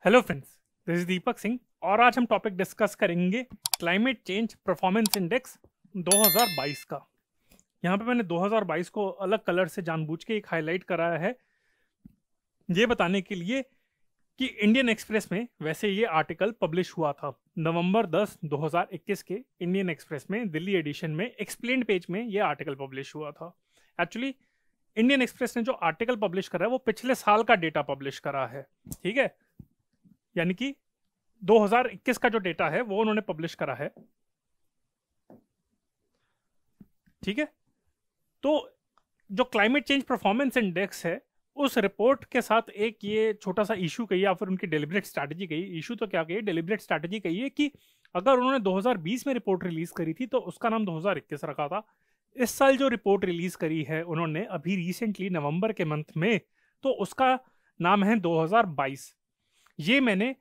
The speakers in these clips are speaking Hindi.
Hello friends, this is Deepak Singh और आज हम टॉपिक डिस्कस करेंगे क्लाइमेट चेंज परफॉर्मेंस इंडेक्स 2022 का। यहाँ पे मैंने 2022 को अलग कलर से जानबूझ के एक हाईलाइट कराया है ये बताने के लिए कि इंडियन एक्सप्रेस में वैसे ये आर्टिकल पब्लिश हुआ था नवंबर 10 2021 के इंडियन एक्सप्रेस में दिल्ली एडिशन में एक्सप्लेन्ड पेज में ये आर्टिकल पब्लिश हुआ था। एक्चुअली इंडियन एक्सप्रेस ने जो आर्टिकल पब्लिश करा है वो पिछले साल का डेटा पब्लिश करा है, ठीक है। यानी कि 2021 का जो डेटा है वो उन्होंने पब्लिश करा है, ठीक है। तो जो क्लाइमेट चेंज परफॉर्मेंस इंडेक्स है उस रिपोर्ट के साथ एक ये छोटा सा इशू कही या फिर उनकी डेलिब्रेट स्ट्रैटेजी कही, इशू तो क्या कही, डेलिब्रेट स्ट्रैटेजी कही है कि अगर उन्होंने 2020 में रिपोर्ट रिलीज करी थी तो उसका नाम 2021 रखा था। इस साल जो रिपोर्ट रिलीज करी है उन्होंने अभी रिसेंटली नवंबर के मंथ में, तो उसका नाम है 2022। ये मैंने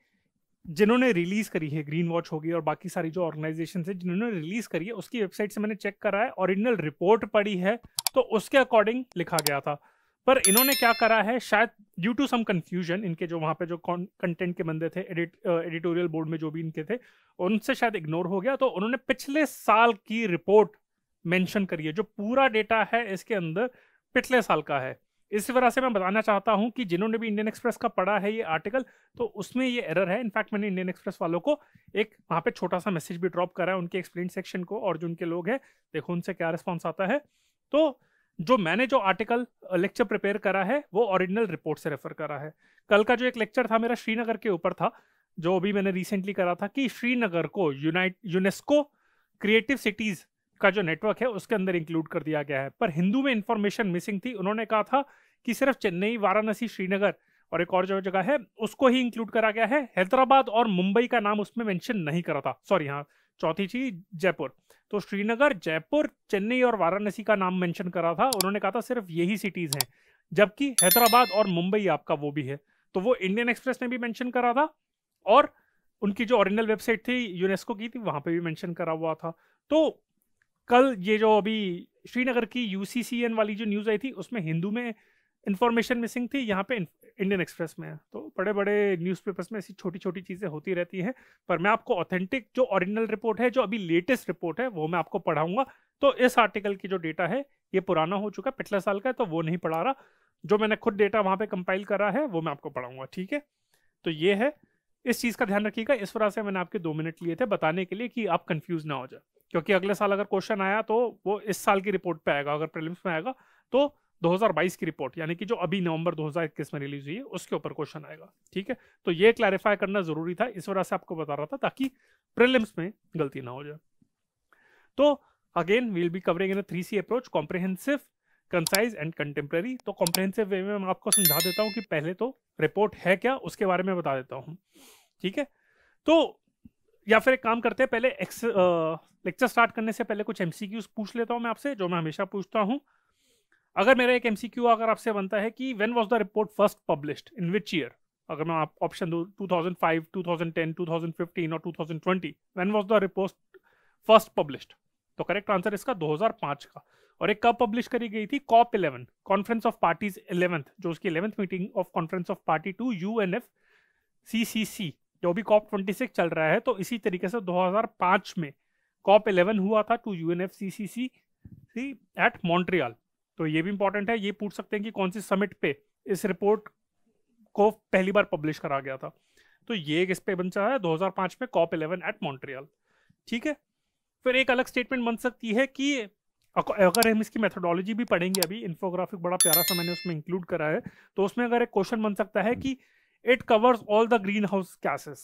जिन्होंने रिलीज करी है, ग्रीन वॉच होगी और बाकी सारी जो ऑर्गेनाइजेशन है जिन्होंने रिलीज करी है उसकी वेबसाइट से मैंने चेक करा है, ओरिजिनल रिपोर्ट पढ़ी है तो उसके अकॉर्डिंग लिखा गया था। पर इन्होंने क्या करा है, शायद ड्यू टू सम कंफ्यूजन, इनके जो वहां पे जो कंटेंट के बंदे थे, एडिटोरियल बोर्ड में जो भी इनके थे, उनसे शायद इग्नोर हो गया, तो उन्होंने पिछले साल की रिपोर्ट मेंशन करी है। जो पूरा डेटा है इसके अंदर पिछले साल का है। इस वजह से मैं बताना चाहता हूं कि जिन्होंने भी इंडियन एक्सप्रेस का पढ़ा है ये आर्टिकल, तो उसमें ये एरर है। इनफैक्ट मैंने इंडियन एक्सप्रेस वालों को एक वहां पे छोटा सा मैसेज भी ड्रॉप करा है उनके एक्सप्लेन सेक्शन को, और जो उनके लोग हैं देखो उनसे क्या रिस्पॉन्स आता है। तो जो मैंने जो आर्टिकल लेक्चर प्रिपेयर करा है वो ओरिजिनल रिपोर्ट से रेफर करा है। कल का जो एक लेक्चर था मेरा श्रीनगर के ऊपर था, जो अभी मैंने रिसेंटली करा था कि श्रीनगर को यूनेस्को क्रिएटिव सिटीज का जो नेटवर्क है उसके अंदर इंक्लूड कर दिया गया है। पर हिंदू में इंफॉर्मेशन मिसिंग थी। उन्होंने कहा था कि सिर्फ चेन्नई, वाराणसी, श्रीनगर और एक और जो जगह है उसको ही इंक्लूड करा गया है। हैदराबाद और मुंबई का नाम उसमें मेंशन नहीं करा था। सॉरी, हाँ, चौथी चीज जयपुर। तो श्रीनगर, जयपुर, चेन्नई और वाराणसी का नाम मेंशन करा था। उन्होंने कहा था सिर्फ यही सिटीज हैं, जबकि हैदराबाद और मुंबई आपका वो भी है। तो वो इंडियन एक्सप्रेस ने भी मेंशन करा था और उनकी जो ओरिजिनल वेबसाइट थी यूनेस्को की थी वहां पे भी मेंशन करा हुआ था। तो कल ये जो अभी श्रीनगर की यूसीसीएन वाली जो न्यूज़ आई थी उसमें हिंदू में इंफॉर्मेशन मिसिंग थी, यहाँ पे इंडियन एक्सप्रेस में है। तो बड़े बड़े न्यूज़पेपर्स में ऐसी छोटी छोटी चीज़ें होती रहती हैं। पर मैं आपको ऑथेंटिक जो ओरिजिनल रिपोर्ट है, जो अभी लेटेस्ट रिपोर्ट है, वो मैं आपको पढ़ाऊंगा। तो इस आर्टिकल की जो डेटा है ये पुराना हो चुका है, पिछले साल का है, तो वो नहीं पढ़ा रहा। जो मैंने खुद डेटा वहाँ पे कंपाइल करा है वो मैं आपको पढ़ाऊंगा, ठीक है। तो ये है, इस चीज़ का ध्यान रखिएगा। इस वजह से मैंने आपके 2 मिनट लिए थे बताने के लिए कि आप कंफ्यूज ना हो जाए, क्योंकि अगले साल अगर क्वेश्चन आया तो वो इस साल की रिपोर्ट पे आएगा। अगर प्रीलिम्स में आएगा तो 2022 की रिपोर्ट, यानी कि जो अभी नवंबर 2021 में रिलीज हुई है उसके ऊपर क्वेश्चन आएगा, ठीक है। तो ये क्लैरिफाई करना जरूरी था, इस वजह से आपको बता रहा था ताकि प्रीलिम्स में गलती ना हो जाए। तो again will be covering in a 3C approach, comprehensive, concise and contemporary. तो कॉम्प्रिहेंसिव वे में मैं आपको समझा देता हूँ कि पहले तो रिपोर्ट है क्या उसके बारे में बता देता हूँ, ठीक है। तो या फिर एक काम करते हैं, पहले लेक्चर स्टार्ट करने से पहले कुछ एमसीक्यूज पूछ लेता हूं मैं आपसे, जो मैं हमेशा पूछता हूं। अगर मेरा एक एमसीक्यू अगर आपसे बनता है कि when was the report first published, in which year, अगर मैं आप ऑप्शन दूं 2005, 2010, 2015 और 2020, when was the report first published, तो करेक्ट आंसर इसका 2005 का। और एक कब पब्लिश करी गई थी, corp 11, conference of parties 11th, जो उसकी 11th meeting of conference of party to UNFCCC, जो भी कॉप 26 चल रहा है। तो इसी तरीके से 2005 में कॉप 11 हुआ था टू UNFCCC एट मॉन्ट्रियल। तो ये भी इंपॉर्टेंट है, ये पूछ सकते हैं कि कौन सी समिट पे इस रिपोर्ट को पहली बार पब्लिश करा गया था। तो ये इस पे बन है 2005 में कॉप 11 एट मॉन्ट्रियल, ठीक है। फिर एक अलग स्टेटमेंट बन सकती है कि अगर हम इसकी मेथोडोलॉजी भी पढ़ेंगे, अभी इंफोग्राफिक बड़ा प्यारा सा मैंने उसमें इंक्लूड करा है, तो उसमें अगर एक क्वेश्चन बन सकता है कि it covers all the greenhouse gases.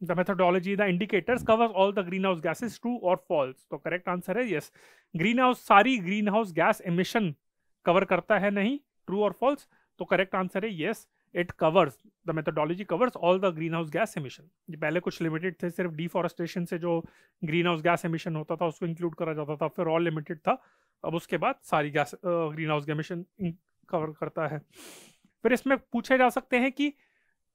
The methodology, the indicators covers all the greenhouse gases, true or false? तो करेक्ट आंसर है yes. ग्रीनहाउस, सारी ग्रीनहाउस गैस एमिशन कवर करता है नहीं, ट्रू और फॉल्स? तो करेक्ट आंसर है yes, it covers, the methodology covers all the greenhouse gas emission. ये पहले कुछ लिमिटेड थे, सिर्फ डिफॉरेस्टेशन से जो ग्रीनहाउस गैस एमिशन होता था उसको इंक्लूड करा जाता था, फिर ऑल लिमिटेड था। अब उसके बाद सारी गैस ग्रीनहाउस एमिशन कवर करता है। फिर इसमें पूछे जा सकते हैं कि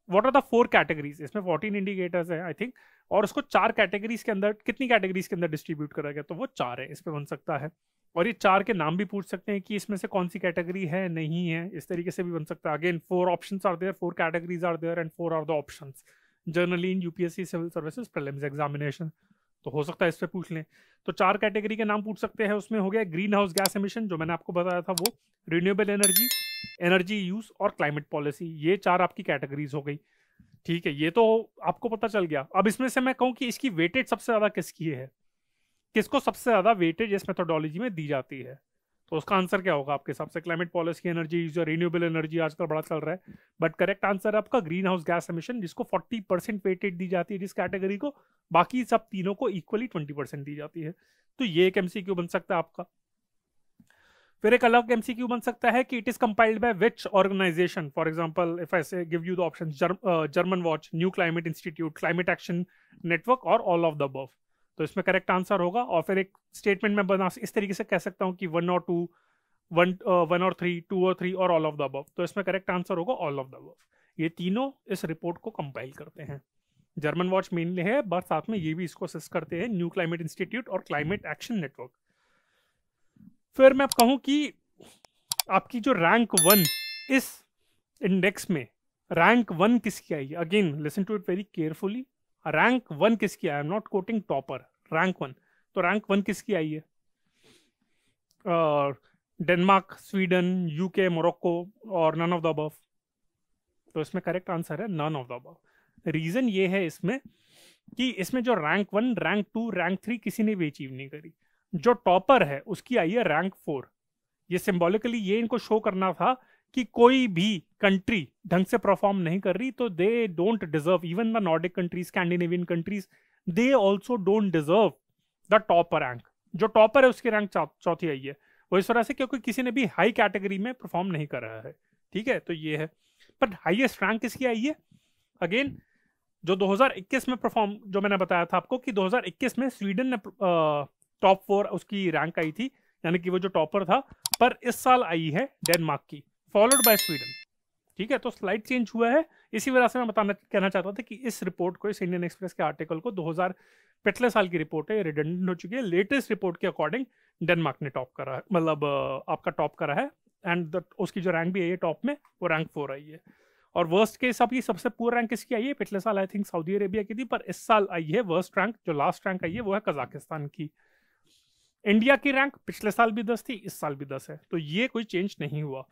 व्हाट आर द 4 कैटेगरीज, इसमें 14 इंडिकेटर्स है आई थिंक, और उसको 4 कैटेगरीज के अंदर, कितनी कैटेगरीज के अंदर डिस्ट्रीब्यूट करा गया, तो वो 4 है, इस पे बन सकता है। और ये 4 के नाम भी पूछ सकते हैं कि इसमें से कौन सी कैटेगरी है, नहीं है, इस तरीके से भी बन सकता है। Again 4 options are there, 4 categories are there and 4 are the options generally in UPSC civil services prelims examination. तो हो सकता है इस पे पूछ लें। तो 4 कैटेगरी के नाम पूछ सकते हैं। उसमें हो गया ग्रीन हाउस गैस एमिशन, जो मैंने आपको बताया था वो, रिन्यूएबल एनर्जी, एनर्जी यूज और क्लाइमेट पॉलिसी, ये 4 आपकी कैटेगरीज हो गई। ठीक है, ये तो आपको पता चल गया। अब इसमें से मैं कहूँ कि इसकी वेटेज सबसे ज्यादा किसकी है, किसको सबसे ज्यादा वेटेज इस मेथोडोलॉजी में दी जाती है, तो उसका आंसर क्या होगा आपके हिसाब से? क्लाइमेट पॉलिसी, एनर्जी यूज और रिन्यूएबल एनर्जी आजकल बड़ा चल रहा है, बट करेक्ट आंसर है आपका ग्रीन हाउस गैस एमिशन, जिसको 40% वेटेज दी जाती है जिस कैटेगरी को, बाकी सब तीनों को इक्वली 20% दी जाती है। तो ये एक एमसीक्यू बन सकता है आपका। फिर एक अलग एमसीक्यू बन सकता है कि it is compiled by which organisation. For example if I say give you the option German Watch, New Climate Institute, Climate Action Network और ऑल ऑफ द अबव। तो इसमें करेक्ट आंसर होगा। और फिर एक स्टेटमेंट में बना इस तरीके से कह सकता हूँ कि 1 और 2, 1 और 3, 2 और 3 और ऑल ऑफ द अबव। तो इसमें करेक्ट आंसर होगा ऑल ऑफ द अबव। ये तीनों इस रिपोर्ट को कंपाइल करते हैं। जर्मन वॉच मेनली है, बट साथ में ये भी इसको असिस्ट करते हैं, न्यू क्लाइमेट इंस्टीट्यूट और क्लाइमेट एक्शन नेटवर्क। फिर मैं कहूँ कि आपकी जो रैंक 1 इस इंडेक्स में, रैंक 1 किसकी आई है? Again listen to it very carefully. Rank 1 किसकी आई? I am not quoting topper, rank 1। तो रैंक 1 किसकी आई है? डेनमार्क, स्वीडन, यूके, मोरक्को और नन ऑफ द अबव। तो इसमें करेक्ट आंसर है none of the above. Reason ये है इसमें कि इसमें जो रैंक 1, रैंक 2, रैंक 3 किसी ने भी अचीव नहीं करी। जो टॉपर है उसकी आई है रैंक 4। ये सिंबॉलिकली ये इनको शो करना था कि कोई भी कंट्री ढंग से परफॉर्म नहीं कर रही, तो they don't deserve, even the Nordic countries, Scandinavian countries, they also don't deserve the top rank. जो टॉपर है उसकी रैंक चौथी आई है, वो इस तरह से क्योंकि किसी ने भी हाई कैटेगरी में परफॉर्म नहीं कर रहा है। ठीक है, तो ये है। बट हाईएस्ट रैंक किसकी आई है? अगेन जो 2021 में परफॉर्म, जो मैंने बताया था आपको कि 2021 में स्वीडन ने टॉप 4 उसकी रैंक आई थी, यानी कि वो जो टॉपर था, पर इस साल आई है डेनमार्क की, फॉलोड बाय स्वीडन। ठीक है, तो स्लाइड चेंज हुआ है। इसी वजह से मैं कहना चाहता था कि इस रिपोर्ट को, इस इंडियन एक्सप्रेस के आर्टिकल को, 2000 पिछले साल की रिपोर्ट है, रिडंडेंट हो चुकी है। लेटेस्ट रिपोर्ट के अकॉर्डिंग डेनमार्क ने टॉप करा है, मतलब आपका टॉप करा है, एंड उसकी जो रैंक भी आई है टॉप में, वो रैंक 4 आई है। और वर्स्ट केस अभी सबसे पुअर रैंक किसकी आई है? पिछले साल आई थिंक सऊदी अरेबिया की थी, पर इस साल आई है वर्स्ट रैंक, जो लास्ट रैंक आई है वो है कजाकिस्तान की। इंडिया की रैंक पिछले साल भी 10 थी, इस साल भी 10 है, तो ये कोई चेंज नहीं हुआ।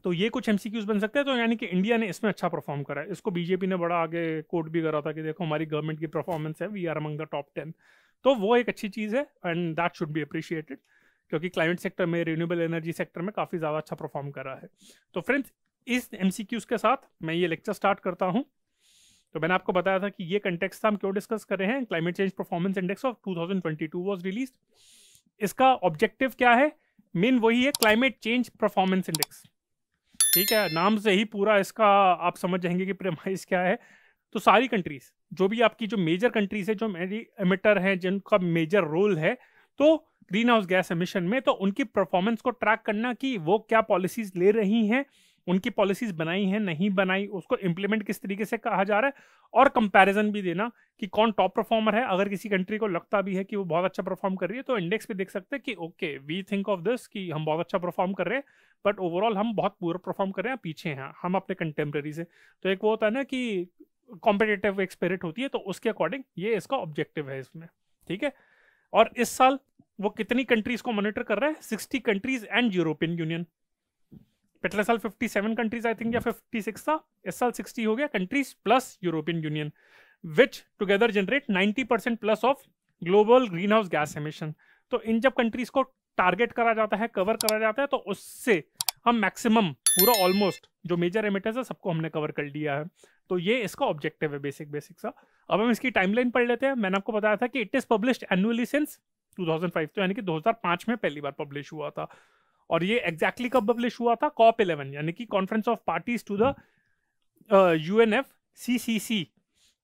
तो ये कुछ एमसीक्यूज बन सकते हैं। तो यानी कि इंडिया ने इसमें अच्छा परफॉर्म करा है। इसको बीजेपी ने बड़ा आगे कोट भी करा था कि देखो हमारी गवर्नमेंट की परफॉर्मेंस है, we are among the top 10। तो वो एक अच्छी चीज़ है and that should be appreciated, क्योंकि क्लाइमेट सेक्टर में, रिन्यूएबल एनर्जी सेक्टर में काफ़ी ज़्यादा अच्छा परफॉर्म करा है। तो फ्रेंड्स, इस एमसीक्यूज के साथ मैं ये लेक्चर स्टार्ट करता हूँ। तो मैंने आपको बताया था कि ये कंटेक्स्ट था, हम क्यों डिस्कस कर रहे हैं। Climate change performance index of 2022 was released. इसका ऑब्जेक्टिव क्या है? मेन वही है, क्लाइमेट चेंज परफॉर्मेंस इंडेक्स। ठीक है, नाम से ही पूरा इसका आप समझ जाएंगे कि प्रेमाइस क्या है। तो सारी कंट्रीज, जो भी आपकी जो मेजर कंट्रीज है, जो एमिटर है, जिनका मेजर रोल है तो ग्रीन हाउस गैस एमिशन में, तो उनकी परफॉर्मेंस को ट्रैक करना कि वो क्या पॉलिसीज ले रही हैं, उनकी पॉलिसीज बनाई हैं नहीं बनाई, उसको इम्प्लीमेंट किस तरीके से कहा जा रहा है, और कंपैरिजन भी देना कि कौन टॉप परफॉर्मर है। अगर किसी कंट्री को लगता भी है कि वो बहुत अच्छा परफॉर्म कर रही है, तो इंडेक्स पे देख सकते हैं कि okay, we think of this कि हम बहुत अच्छा परफॉर्म कर रहे हैं, बट ओवरऑल हम बहुत पूरा परफॉर्म कर रहे हैं, पीछे हैं हम अपने कंटेम्प्रेरी से। तो एक वो होता है ना कि कॉम्पिटिटिव एक स्पिरिट होती है, तो उसके अकॉर्डिंग ये इसका ऑब्जेक्टिव है इसमें। ठीक है, और इस साल वो कितनी कंट्रीज को मॉनिटर कर रहा है? 60 कंट्रीज एंड यूरोपियन यूनियन। पिछले साल 57 कंट्रीज आई थिंक या 56 था, इस साल 60 हो गया countries plus European union, which together generate 90% plus of global green house gas emission. तो इन जब कंट्रीज को टारगेट करा जाता है, कवर करा जाता है, तो उससे हम मैक्सिमम पूरा ऑलमोस्ट जो मेजर एमिटर्स है सबको हमने कवर कर लिया है। तो ये इसका ऑब्जेक्टिव है बेसिक सा। अब हम इसकी टाइमलाइन पढ़ लेते हैं। मैंने आपको बताया था कि it is published annually since 2005, तो यानी कि 2005 में पहली बार पब्लिश हुआ था। और ये एग्जैक्टली कब पब्लिश हुआ था? COP11 यानी कि conference of parties to the UNFCCC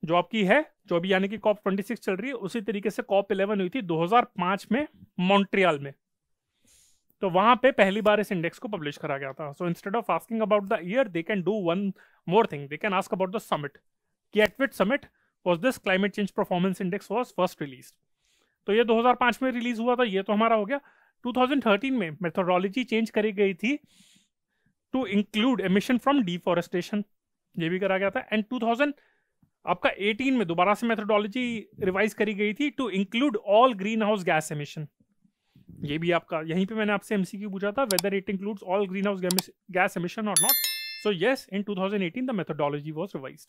जो आपकी है, जो अभी यानी कि COP26 चल रही है, उसी तरीके से COP11 हुई थी 2005 में मॉन्ट्रियल में। तो वहां पे पहली बार इस इंडेक्स को पब्लिश करा गया था। So instead of asking about the year, they can do one more thing, they can ask about the summit, कि at which summit was this climate change performance index was first release. तो ये 2005 में रिलीज हुआ था, ये तो हमारा हो गया। 2013 में मेथोडोलॉजी चेंज करी गई थी to include emission from deforestation, ये भी करा गया था। एंड 2018 में दोबारा से मेथोडोलॉजी रिवाइज करी गई थी to include all green house gas emission. ये भी आपका यहीं पे मैंने आपसे एमसीक्यू पूछा था, whether it includes all green house gas emission और नॉट। So yes, in 2018 the methodology was revised.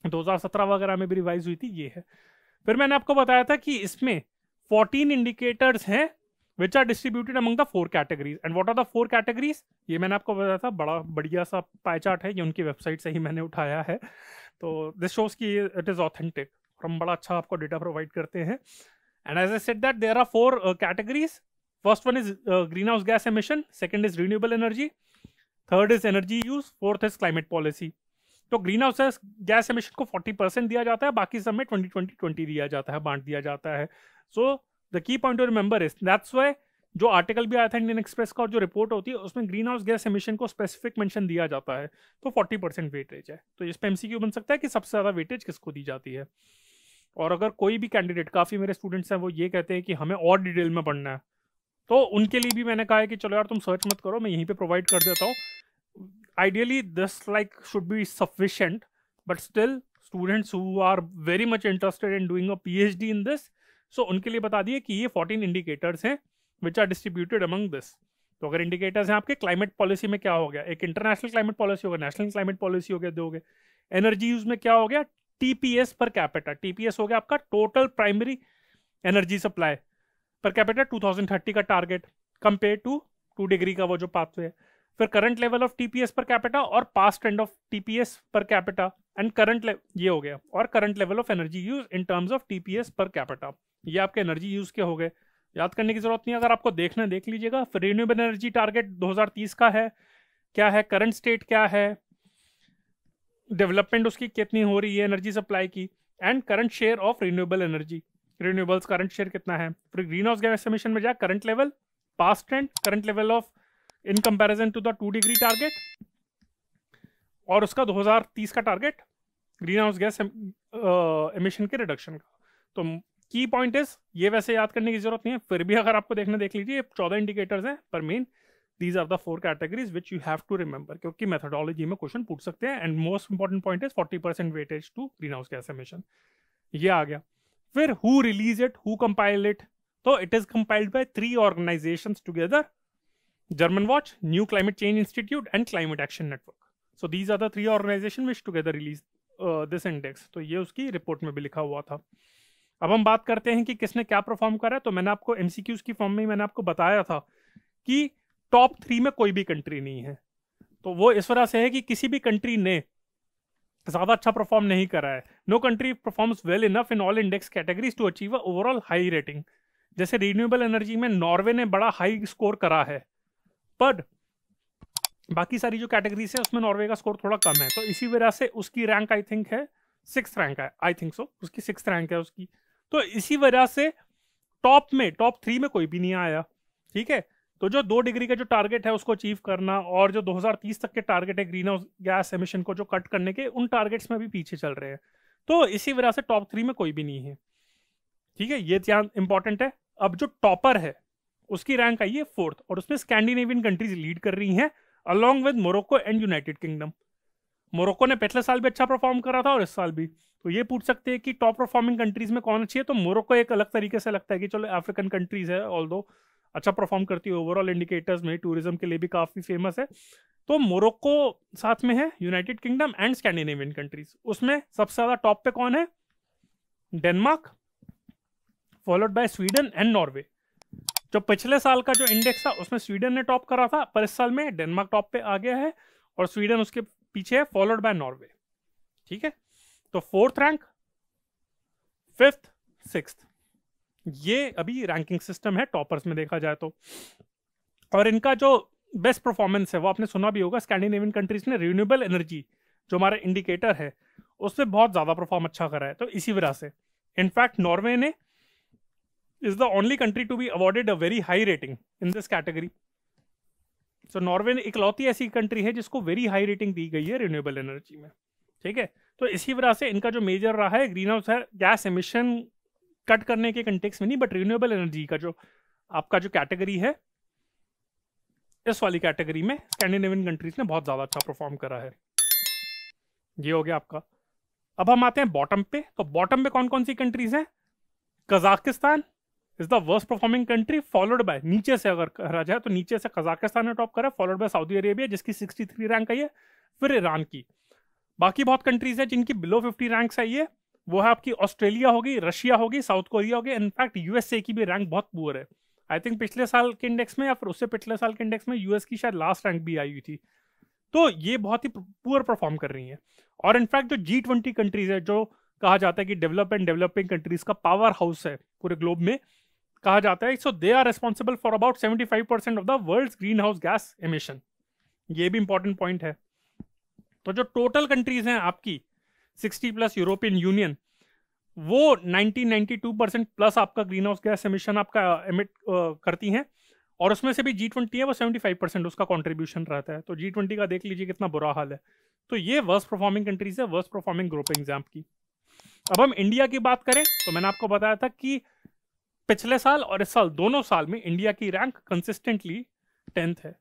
2017 वगैरह में भी रिवाइज हुई थी, ये है। फिर मैंने आपको बताया था कि इसमें 14 इंडिकेटर्स हैं which are distributed among the 4 categories. And what are the 4 categories? ये मैंने आपको बताया था, बड़ा बढ़िया सा पाई चार्ट है, ये उनकी वेबसाइट से ही मैंने उठाया है। तो दिस शोज कि इट इज ऑथेंटिक, हम बड़ा अच्छा आपको डेटा प्रोवाइड करते हैं। And as I said that there are 4 categories. First one is green house gas emission, second is renewable energy, third is energy use, fourth is climate policy. तो ग्रीन हाउस गैस एमिशन को 40% दिया जाता है, बाकी सब में 20-20-20 दिया जाता है, बांट दिया जाता है। So the key point two remember is that's why जो आर्टिकल भी आया था इंडियन एक्सप्रेस का और जो रिपोर्ट होती है उसमें ग्रीन हाउस गैस एमिशन को स्पेसिफिक मेंशन दिया जाता है, तो 40% वेटेज है। तो इस पे एमसीक्यू बन सकता है कि सबसे ज्यादा वेटेज किसको दी जाती है। और अगर कोई भी कैंडिडेट, काफी मेरे स्टूडेंट्स हैं वो ये कहते हैं कि हमें और डिटेल में पढ़ना है, तो उनके लिए भी मैंने कहा है कि चलो यार तुम सर्च मत करो, मैं यहीं पे प्रोवाइड कर देता हूँ। Ideally this like should be sufficient, but still students who are very much interested in doing a PhD in this, so उनके लिए बता दिए कि ये 14 इंडिकेटर्स हैं which are distributed among this. तो अगर इंडिकेटर्स हैं आपके, क्लाइमेट पॉलिसी में क्या हो गया, एक इंटरनेशनल क्लाइमेट पॉलिसी हो गया, नेशनल क्लाइमेट पॉलिसी हो गया, दो हो गए। एनर्जी यूज में क्या हो गया, टीपीएस पर कैपिटा, टीपीएस हो गया आपका total primary energy supply per capita 2030 का टारगेट कंपेयर टू 2 डिग्री का वो जो पाथवे है। फिर current level of TPS per capita और past trend of TPS per capita and current ये हो गया, और current level of energy use in terms of TPS per capita. ये आपके एनर्जी यूज के हो गए, याद करने की जरूरत नहीं, अगर आपको देखना है देख लीजिएगा। फिर रिन्यूएबल एनर्जी टारगेट 2030 का है, क्या है, करंट स्टेट क्या है, डेवलपमेंट उसकी कितनी हो रही है एनर्जी सप्लाई की, and current share of renewable energy, renewables current share कितना है। फिर ग्रीन हाउस गैस एमिशन में जाए current level, past trend, current level of in comparison to the 2 degree target, और उसका 2030 का target green house gas emission के रिडक्शन का। तो की पॉइंट इज, ये वैसे याद करने की जरूरत नहीं है, फिर भी अगर आपको देखना देख लीजिए, 14 इंडिकेटर्स हैं, पर main these are the 4 categories which you have to remember, क्योंकि मेथोडोलॉजी में क्वेश्चन पूछ सकते हैं। And most important point is 40% weightage to green house gas emission, ये आ गया। फिर who release it, who compile it, तो it is compiled by 3 organisations together, German Watch, New Climate Change Institute, and Climate Action Network. So these are the 3 organizations which together released this index. तो ये उसकी रिपोर्ट में भी लिखा हुआ था। अब हम बात करते हैं कि किसने क्या परफॉर्म करा है। तो मैंने आपको एमसीक्यूज की फॉर्म में मैंने आपको बताया था कि टॉप 3 में कोई भी कंट्री नहीं है। तो वो इस वजह से है कि किसी भी कंट्री ने ज्यादा अच्छा परफॉर्म नहीं करा है। No country performs well enough in all index categories to achieve a overall high rating. जैसे रिन्यूएबल एनर्जी में नॉर्वे ने बड़ा हाई स्कोर करा है, पर बाकी सारी जो कैटेगरीज है उसमें नॉर्वे का स्कोर थोड़ा कम है। तो इसी वजह से उसकी रैंक आई थिंक है 6th रैंक है, आई थिंक सो, उसकी 6th रैंक है उसकी। तो इसी वजह से टॉप 3 में कोई भी नहीं आया। ठीक है, तो जो 2 डिग्री का जो टारगेट है उसको अचीव करना, और जो 2030 तक के टारगेट है ग्रीन हाउस गैस एमिशन को जो कट करने के, उन टारगेट्स में भी पीछे चल रहे हैं। तो इसी वजह से टॉप 3 में कोई भी नहीं है। ठीक है, ये ध्यान इंपॉर्टेंट है। अब जो टॉपर है उसकी रैंक आई है 4th, और उसमें स्कैंडिनेवियन कंट्रीज लीड कर रही हैं along with Morocco and United kingdom. Morocco ने पिछले साल भी अच्छा परफॉर्म करा था और इस साल भी। तो ये पूछ सकते हैं कि टॉप परफॉर्मिंग कंट्रीज में कौन अच्छी है, तो मोरक्को एक अलग तरीके से लगता है कि चलो अफ्रीकन कंट्रीज है, ऑल्दो अच्छा परफॉर्म करती है ओवरऑल इंडिकेटर्स में, टूरिज्म के लिए भी काफी फेमस है। तो मोरक्को साथ में है, United kingdom and Scandinavian countries. उसमें सबसे ज्यादा टॉप पे कौन है, Denmark, followed by Sweden and Norway. जो पिछले साल का जो इंडेक्स था उसमें स्वीडन ने टॉप करा था, पर इस साल में डेनमार्क टॉप पे आ गया है और स्वीडन उसके पीछे है, फॉलोड बाय नॉर्वे। ठीक है, तो 4th रैंक, 5th, 6th, ये अभी रैंकिंग सिस्टम है टॉपर्स में देखा जाए तो। और इनका जो बेस्ट परफॉर्मेंस है वो आपने सुना भी होगा, स्कैंडिनेवियन कंट्रीज ने रिन्यूएबल एनर्जी जो हमारा इंडिकेटर है उसमें बहुत ज्यादा परफॉर्म अच्छा करा है। तो इसी वजह से इनफैक्ट नॉर्वे ने is the only country to be awarded a very high rating in this category. So Norway इकलौती ऐसी कंट्री है जिसको वेरी हाई रेटिंग दी गई है रिन्यूएबल एनर्जी में। ठीक है, तो इसी वजह से इनका जो मेजर रहा है green house gas emission cut करने के कंटेक्स्ट में नहीं, बट रिन्यूएबल एनर्जी का जो आपका जो कैटेगरी है, इस वाली कैटेगरी में स्कैंडिनेवियन कंट्रीज ने बहुत ज्यादा अच्छा परफॉर्म करा है। ये हो गया आपका। अब हम आते हैं बॉटम पे। तो बॉटम पे कौन कौन सी कंट्रीज हैं? Kazakhstan is the worst performing country, followed by, नीचे से अगर कहा जाए तो नीचे से कजाकिस्तान ने टॉप करा, फॉलोड बाय सऊदी अरेबिया जिसकी 63 रैंक आई है, फिर ईरान की। बाकी बहुत कंट्रीज है जिनकी बिलो 50 रैंक्स आई है, वो है आपकी ऑस्ट्रेलिया होगी, रशिया होगी, साउथ कोरिया होगी, इनफैक्ट यूएसए की भी रैंक बहुत पुअर है। आई थिंक पिछले साल के इंडेक्स में या फिर उससे पिछले साल के इंडेक्स में यूएस की शायद लास्ट रैंक भी आई हुई थी। तो ये बहुत ही पुअर परफॉर्म कर रही हैं। और इनफैक्ट जो G20 कंट्रीज है, जो कहा जाता है कि डेवलप एंड डेवलपिंग कंट्रीज का पावर हाउस है पूरे ग्लोब में, कहा जाता है, so they are responsible for about 75% of the world's green house gas emission. ये भी इंपॉर्टेंट पॉइंट है। तो जो टोटल कंट्रीज हैं आपकी 60 प्लस यूरोपियन यूनियन, वो 92% प्लस आपका ग्रीन हाउस गैस एमिशन आपका एमिट करती हैं। और उसमें से भी G20 है वो 75% उसका कंट्रीब्यूशन रहता है। तो G20 का देख लीजिए कितना बुरा हाल है। तो ये वर्स्ट परफॉर्मिंग कंट्रीज है, वर्स्ट परफॉर्मिंग ग्रुपिंग एग्जाम की। अब हम इंडिया की बात करें तो मैंने आपको बताया था कि पिछले साल और इस साल दोनों साल में इंडिया की रैंक कंसिस्टेंटली 10th है।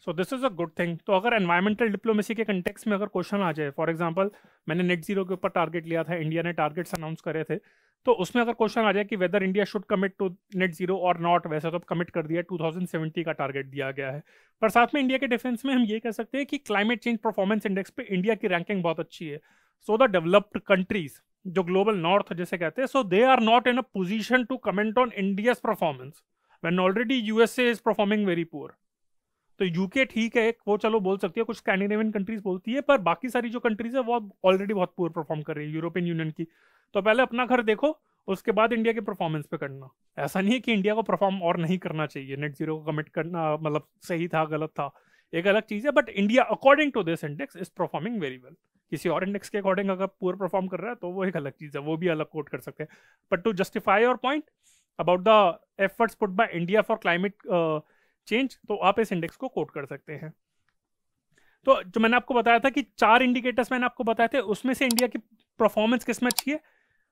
So this is a good thing. तो अगर एनवायरमेंटल डिप्लोमेसी के कंटेक्स में अगर क्वेश्चन आ जाए, फॉर एग्जांपल मैंने नेट जीरो के ऊपर टारगेट लिया था, इंडिया ने टारगेट्स अनाउंस करे थे, तो उसमें अगर क्वेश्चन आ जाए कि whether India should commit to net zero और नॉट, वैसे तो कमिट कर दिया, 2070 का टारगेट दिया गया है, पर साथ में इंडिया के डिफेंस में हम ये कह सकते हैं कि क्लाइमेट चेंज परफॉर्मेंस इंडेक्स पे इंडिया की रैंकिंग बहुत अच्छी है। सो द डेवलप्ड कंट्रीज, जो ग्लोबल नॉर्थ जिसे कहते हैं, so they are not in a position to comment on India's performance when already USA is performing very poor. तो यूके ठीक है, वो चलो बोल सकती है, कुछ स्कैंडिनेवियन कंट्रीज बोलती है, पर बाकी सारी जो कंट्रीज है वो ऑलरेडी बहुत पुअर परफॉर्म कर रही है यूरोपियन यूनियन की। तो पहले अपना घर देखो, उसके बाद इंडिया के परफॉर्मेंस पे करना। ऐसा नहीं है कि इंडिया को परफॉर्म और नहीं करना चाहिए, नेट जीरो को कमिट करना मतलब सही था गलत था एक अलग चीज है, but India according to this index is performing very well. किसी और इंडेक्स के अकॉर्डिंग अगर पुअर परफॉर्म कर रहा है तो वो एक अलग चीज है, वो भी अलग कोट कर सकते हैं। But to justify your point about the efforts put by India for climate change, तो आप इस इंडेक्स को कोट कर सकते हैं। तो जो मैंने आपको बताया था कि 4 इंडिकेटर्स मैंने आपको बताए थे, उसमें से इंडिया की परफॉर्मेंस किसमें अच्छी है?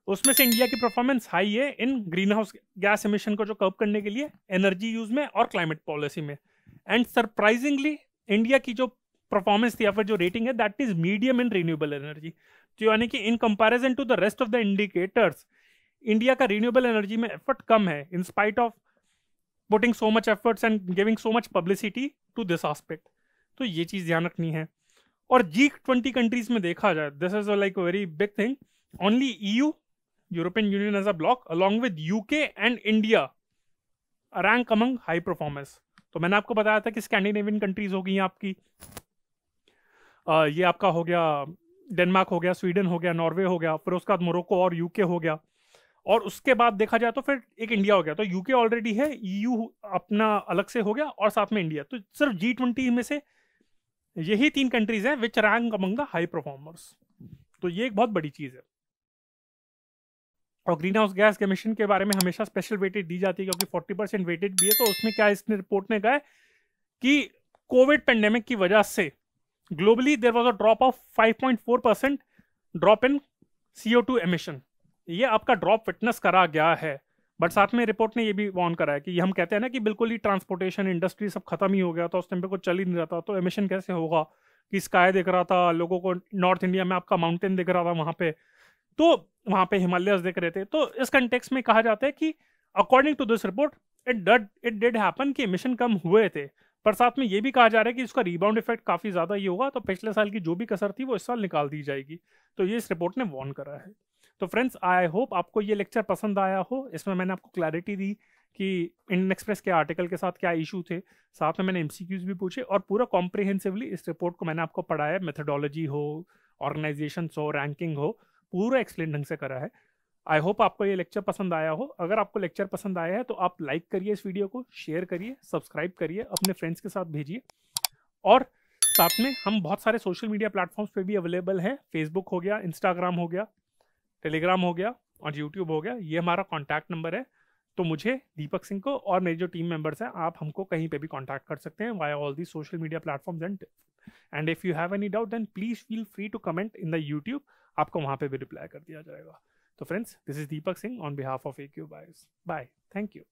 उसमें से इंडिया की परफॉर्मेंस हाई है इन ग्रीन हाउस गैस एमिशन को जो कर्व करने के लिए, एनर्जी यूज में और क्लाइमेट पॉलिसी में। एंड सरप्राइजिंगली इंडिया की जो परफॉर्मेंस थी या फिर जो रेटिंग है, that is medium in renewable energy. तो यानी कि in comparison to the rest of the indicators, India का रिन्यूएबल एनर्जी में एफर्ट कम है, in spite of putting so much efforts and giving so much publicity to this aspect. तो ये चीज ध्यान रखनी है। और G20 कंट्रीज में देखा जाए, this is like a very big thing, only EU, European Union as a bloc, along with UK and India rank among high performance. तो मैंने आपको बताया था कि स्कैंडिनेवियन कंट्रीज हो गई हैं आपकी, ये आपका हो गया डेनमार्क हो गया, स्वीडन हो गया, नॉर्वे हो गया, फिर उसके बाद मोरक्को और यूके हो गया, और उसके बाद देखा जाए तो फिर एक इंडिया हो गया। तो यूके ऑलरेडी है, EU अपना अलग से हो गया, और साथ में इंडिया। तो सिर्फ G20 में से यही 3 कंट्रीज हैं विच rank among the high performers. तो ये एक बहुत बड़ी चीज है। और ग्रीन हाउस गैस एमिशन के बारे में हमेशा स्पेशल वेटेज दी जाती है, क्योंकि 40% वेटेज भी है। तो उसमें क्या इसने रिपोर्ट ने कहा है कि कोविड पेंडेमिक की वजह से globally there was a drop of 5.4% drop in CO2 emission. ये आपका ड्रॉप विटनेस करा गया है। बट साथ में रिपोर्ट ने ये भी वार्न करा है कि ये हम कहते हैं ना कि बिल्कुल ही ट्रांसपोर्टेशन इंडस्ट्री सब खत्म ही हो गया, तो उस टाइम पे कुछ चल ही नहीं रहा था, तो एमिशन कैसे होगा? कि स्काई दिख रहा था लोगों को, नॉर्थ इंडिया में आपका माउंटेन दिख रहा था वहां पे, तो वहां पे हिमालयस दिख रहे थे। तो इस कंटेक्स्ट में कहा जाता है कि according to this report it did happen कि एमिशन कम हुए थे, पर साथ में ये भी कहा जा रहा है कि इसका रिबाउंड इफेक्ट काफी ज्यादा ये होगा, तो पिछले साल की जो भी कसर थी वो इस साल निकाल दी जाएगी। तो ये इस रिपोर्ट ने वार्न करा है। तो फ्रेंड्स, आई होप आपको ये लेक्चर पसंद आया हो। इसमें मैंने आपको क्लैरिटी दी कि इंडियन एक्सप्रेस के आर्टिकल के साथ क्या इशू थे, साथ में मैंने MCQs भी पूछे, और पूरा कॉम्प्रिहेंसिवली इस रिपोर्ट को मैंने आपको पढ़ाया। मेथोडोलॉजी हो, ऑर्गेनाइजेशन हो, रैंकिंग हो, पूरा एक्सप्लेन ढंग से करा है। आई होप आपको ये लेक्चर पसंद आया हो। अगर आपको लेक्चर पसंद आया है तो आप लाइक करिए इस वीडियो को, शेयर करिए, सब्सक्राइब करिए, अपने फ्रेंड्स के साथ भेजिए। और साथ में हम बहुत सारे सोशल मीडिया प्लेटफॉर्म्स पे भी अवेलेबल हैं। फेसबुक हो गया, इंस्टाग्राम हो गया, टेलीग्राम हो गया और यूट्यूब हो गया। ये हमारा कॉन्टैक्ट नंबर है। तो मुझे, दीपक सिंह को, और मेरे जो टीम मेंबर्स हैं, आप हमको कहीं पे भी कॉन्टैक्ट कर सकते हैं via all the social media platforms. And if you have any doubt then please feel free to comment in the YouTube, आपको वहां पे भी रिप्लाई कर दिया जाएगा। तो friends, this is Deepak Singh on behalf of AQ Bios। Bye, thank you.